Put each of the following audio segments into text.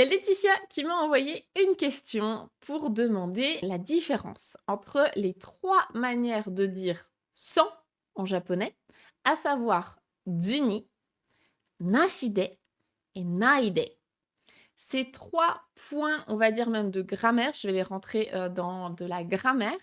Il y a Laetitia qui m'a envoyé une question pour demander la différence entre les trois manières de dire sans en japonais, à savoir zuni, nashide et naide. Ces trois points, on va dire même de grammaire, je vais les rentrer dans de la grammaire,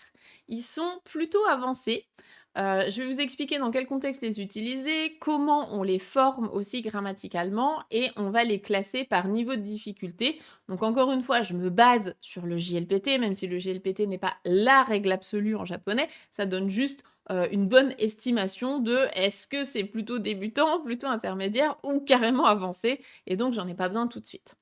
ils sont plutôt avancés. Je vais vous expliquer dans quel contexte les utiliser, comment on les forme aussi grammaticalement et on va les classer par niveau de difficulté. Donc encore une fois, je me base sur le JLPT, même si le JLPT n'est pas la règle absolue en japonais, ça donne juste une bonne estimation de est-ce que c'est plutôt débutant, plutôt intermédiaire ou carrément avancé, et donc j'en ai pas besoin tout de suite.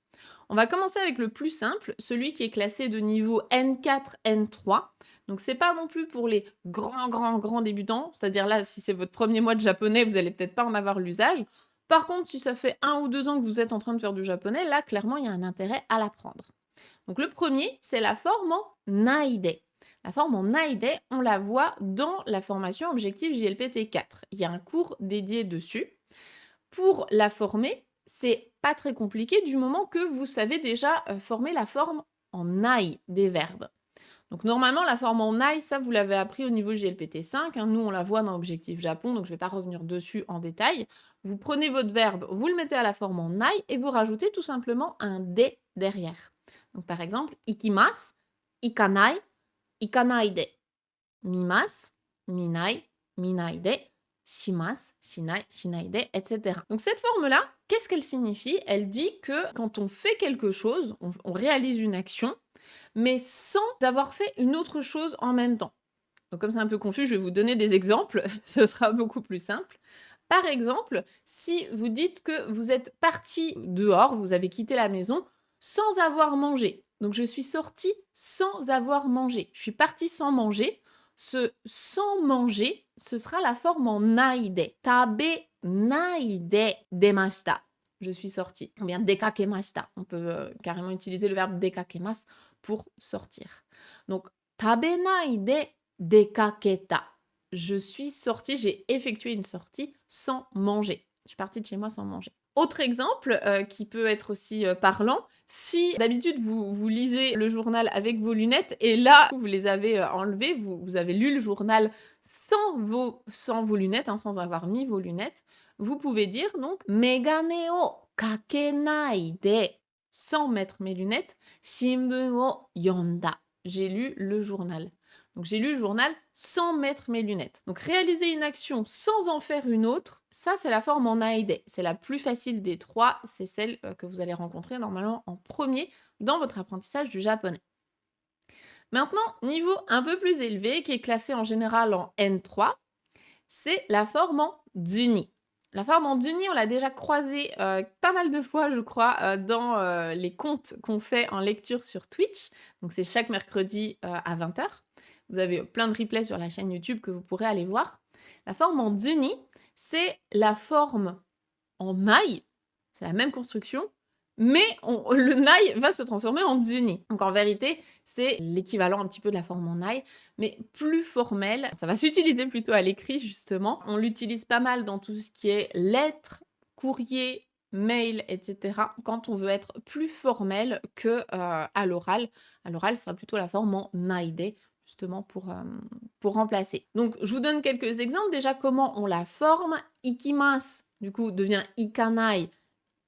On va commencer avec le plus simple, celui qui est classé de niveau N4, N3. Donc c'est pas non plus pour les grands débutants, c'est-à-dire là, si c'est votre premier mois de japonais, vous allez peut-être pas en avoir l'usage. Par contre, si ça fait 1 ou 2 ans que vous êtes en train de faire du japonais, là, clairement, il y a un intérêt à l'apprendre. Donc le premier, c'est la forme en naide. La forme en naide, on la voit dans la formation Objectif JLPT 4. Il y a un cours dédié dessus. Pour la former, c'est pas très compliqué du moment que vous savez déjà former la forme en aïe des verbes. Donc normalement, la forme en aïe, ça vous l'avez appris au niveau GLPT 5. Nous, on la voit dans Objectif Japon, donc je ne vais pas revenir dessus en détail. Vous prenez votre verbe, vous le mettez à la forme en aïe et vous rajoutez tout simplement un de derrière. Donc par exemple, ikimasu, ikanai, ikanaide, mimasu, minai, minaide, shimasu, shinai, shinaide, etc. Donc cette forme-là, qu'est-ce qu'elle signifie? Elle dit que quand on fait quelque chose, on réalise une action, mais sans avoir fait une autre chose en même temps. Donc comme c'est un peu confus, je vais vous donner des exemples, ce sera beaucoup plus simple. Par exemple, si vous dites que vous êtes parti dehors, vous avez quitté la maison sans avoir mangé. Donc je suis sortie sans avoir mangé. Je suis partie sans manger. Ce sans manger, ce sera la forme en naide. Tabe naide demashita. Je suis sortie. Ou bien dekakemashita. On peut carrément utiliser le verbe dekakemas pour sortir. Donc tabenaide dekaketa. Je suis sortie, j'ai effectué une sortie sans manger. Je suis partie de chez moi sans manger. Autre exemple qui peut être aussi parlant, si d'habitude vous lisez le journal avec vos lunettes et là vous les avez enlevées, vous avez lu le journal sans vos lunettes, hein, sans avoir mis vos lunettes, vous pouvez dire donc megane o kakenai de, sans mettre mes lunettes, shimbun o yonda. J'ai lu le journal. Donc j'ai lu le journal sans mettre mes lunettes. Donc réaliser une action sans en faire une autre, ça c'est la forme en aide. C'est la plus facile des trois, c'est celle que vous allez rencontrer normalement en premier dans votre apprentissage du japonais. Maintenant, niveau un peu plus élevé, qui est classé en général en N3, c'est la forme en zuni. La forme en zuni, on l'a déjà croisée pas mal de fois, je crois, dans les contes qu'on fait en lecture sur Twitch. Donc c'est chaque mercredi à 20h. Vous avez plein de replays sur la chaîne YouTube que vous pourrez aller voir. La forme en zuni, c'est la forme en aïe, c'est la même construction, mais le nai va se transformer en zuni. Donc en vérité, c'est l'équivalent un petit peu de la forme en aïe, mais plus formel. Ça va s'utiliser plutôt à l'écrit, justement. On l'utilise pas mal dans tout ce qui est lettres, courrier, mail, etc. Quand on veut être plus formel que à l'oral. À l'oral, ce sera plutôt la forme en naide, justement pour remplacer. Donc, je vous donne quelques exemples. Déjà, comment on la forme. Ikimasu, du coup, devient ikanai,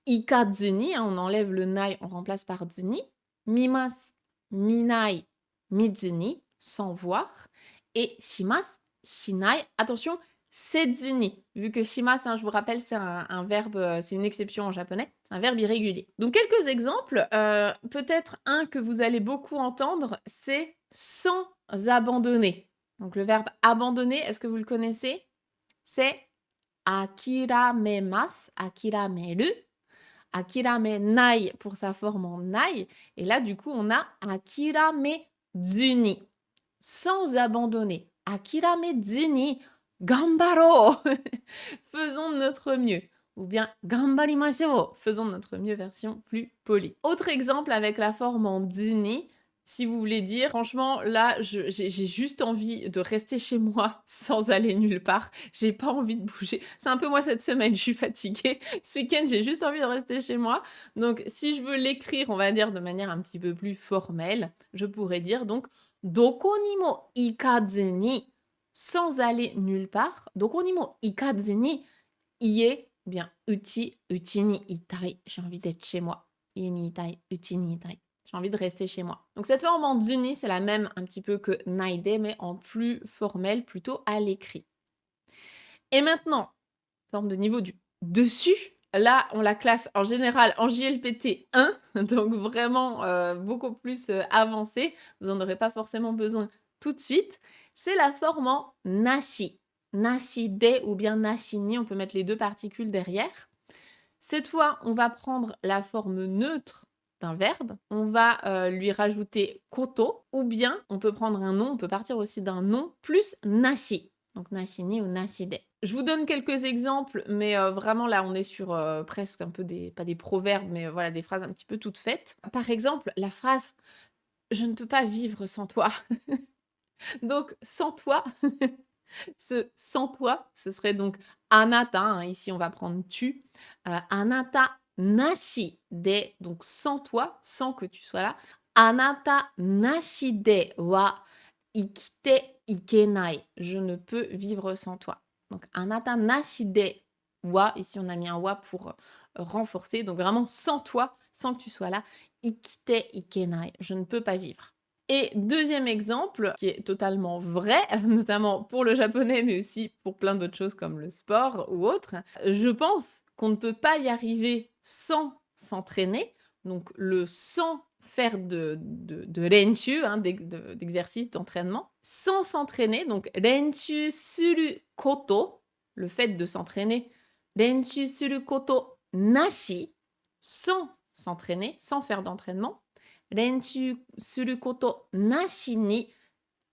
ikazuni, hein, on enlève le nai, on remplace par zuni. Mimasu, minai, mizuni, sans voir. Et shimasu, shinai, attention, sezuni. Vu que shimasu, hein, je vous rappelle, c'est un verbe, c'est une exception en japonais, c'est un verbe irrégulier. Donc quelques exemples, peut-être un que vous allez beaucoup entendre, c'est sans abandonner. Donc le verbe abandonner, est-ce que vous le connaissez? C'est akiramasu, akirameru. Akiramenai pour sa forme en nai. Et là, du coup, on a akiramezuni. Sans abandonner. Akiramezuni. Gambaro. Faisons de notre mieux. Ou bien gambarimashou. Faisons de notre mieux, version plus polie. Autre exemple avec la forme en zuni, Si vous voulez dire: «Franchement, là, j'ai juste envie de rester chez moi sans aller nulle part. J'ai pas envie de bouger». C'est un peu moi cette semaine, je suis fatiguée. Ce week-end, j'ai juste envie de rester chez moi. Donc si je veux l'écrire, on va dire de manière un petit peu plus formelle, je pourrais dire donc: «Doko ni mo ikazu ni», sans aller nulle part. «Doko ni mo ikazu ni», ie, bien, uchi ni itai, j'ai envie d'être chez moi. Ie ni itai, uchi ni itai. J'ai envie de rester chez moi. Donc cette forme en zuni, c'est la même un petit peu que naide, mais en plus formel, plutôt à l'écrit. Et maintenant, forme de niveau du dessus, là, on la classe en général en JLPT 1, donc vraiment beaucoup plus avancée. Vous n'en aurez pas forcément besoin tout de suite. C'est la forme en nashi. Nashi de ou bien nashi ni, on peut mettre les deux particules derrière. Cette fois, on va prendre la forme neutre d'un verbe, on va lui rajouter koto, ou bien on peut prendre un nom, on peut partir aussi d'un nom plus nashi. Donc nashi ni ou nashi de. Je vous donne quelques exemples, mais vraiment là on est sur presque un peu des, pas des proverbes, mais voilà des phrases un petit peu toutes faites. Par exemple, la phrase «Je ne peux pas vivre sans toi». Donc sans toi, ce sans toi, ce serait donc anata, hein, ici on va prendre tu. Anata nashi de, donc sans toi, sans que tu sois là. Anata nashi de wa ikite ikenai. Je ne peux vivre sans toi. Donc anata nashi de wa, ici on a mis un wa pour renforcer. Donc vraiment sans toi, sans que tu sois là. Ikite ikenai. Je ne peux pas vivre. Et deuxième exemple, qui est totalement vrai, notamment pour le japonais, mais aussi pour plein d'autres choses comme le sport ou autre, je pense qu'on ne peut pas y arriver sans s'entraîner. Donc le sans faire de renshu, hein, d'exercice, d'entraînement, sans s'entraîner, donc renshu suru koto, le fait de s'entraîner, renshu suru koto nashi, sans s'entraîner, sans faire d'entraînement, renshu suru koto nashi ni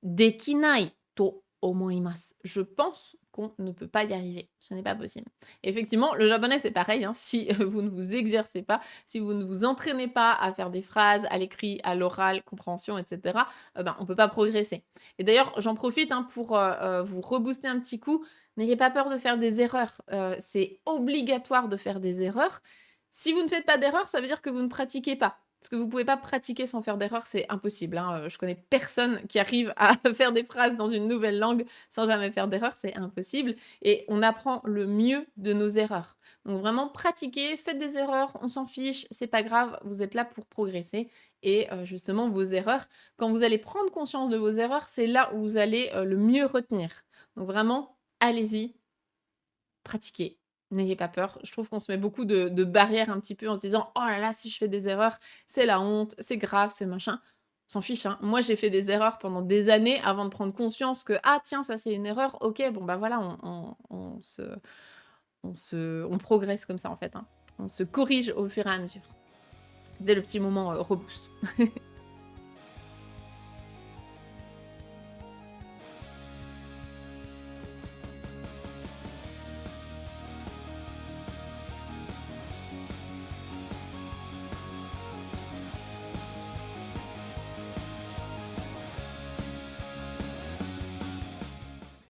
dekinai to omoimasu. Je pense qu'on ne peut pas y arriver. Ce n'est pas possible. Effectivement, le japonais, c'est pareil. Hein, si vous ne vous exercez pas, si vous ne vous entraînez pas à faire des phrases, à l'écrit, à l'oral, compréhension, etc., on ne peut pas progresser. Et d'ailleurs, j'en profite pour vous rebooster un petit coup. N'ayez pas peur de faire des erreurs. C'est obligatoire de faire des erreurs. Si vous ne faites pas d'erreurs, ça veut dire que vous ne pratiquez pas. Parce que vous ne pouvez pas pratiquer sans faire d'erreurs, c'est impossible. Hein. Je connais personne qui arrive à faire des phrases dans une nouvelle langue sans jamais faire d'erreurs, c'est impossible. Et on apprend le mieux de nos erreurs. Donc vraiment, pratiquez, faites des erreurs, on s'en fiche, c'est pas grave, vous êtes là pour progresser. Et justement, vos erreurs, quand vous allez prendre conscience de vos erreurs, c'est là où vous allez le mieux retenir. Donc vraiment, allez-y, pratiquez. N'ayez pas peur. Je trouve qu'on se met beaucoup de barrières un petit peu en se disant: «Oh là là, si je fais des erreurs, c'est la honte, c'est grave, c'est machin». On s'en fiche, hein. Moi, j'ai fait des erreurs pendant des années avant de prendre conscience que: «Ah tiens, ça c'est une erreur. OK, bon bah voilà, on progresse comme ça en fait, hein. On se corrige au fur et à mesure». C'était le petit moment, reboost.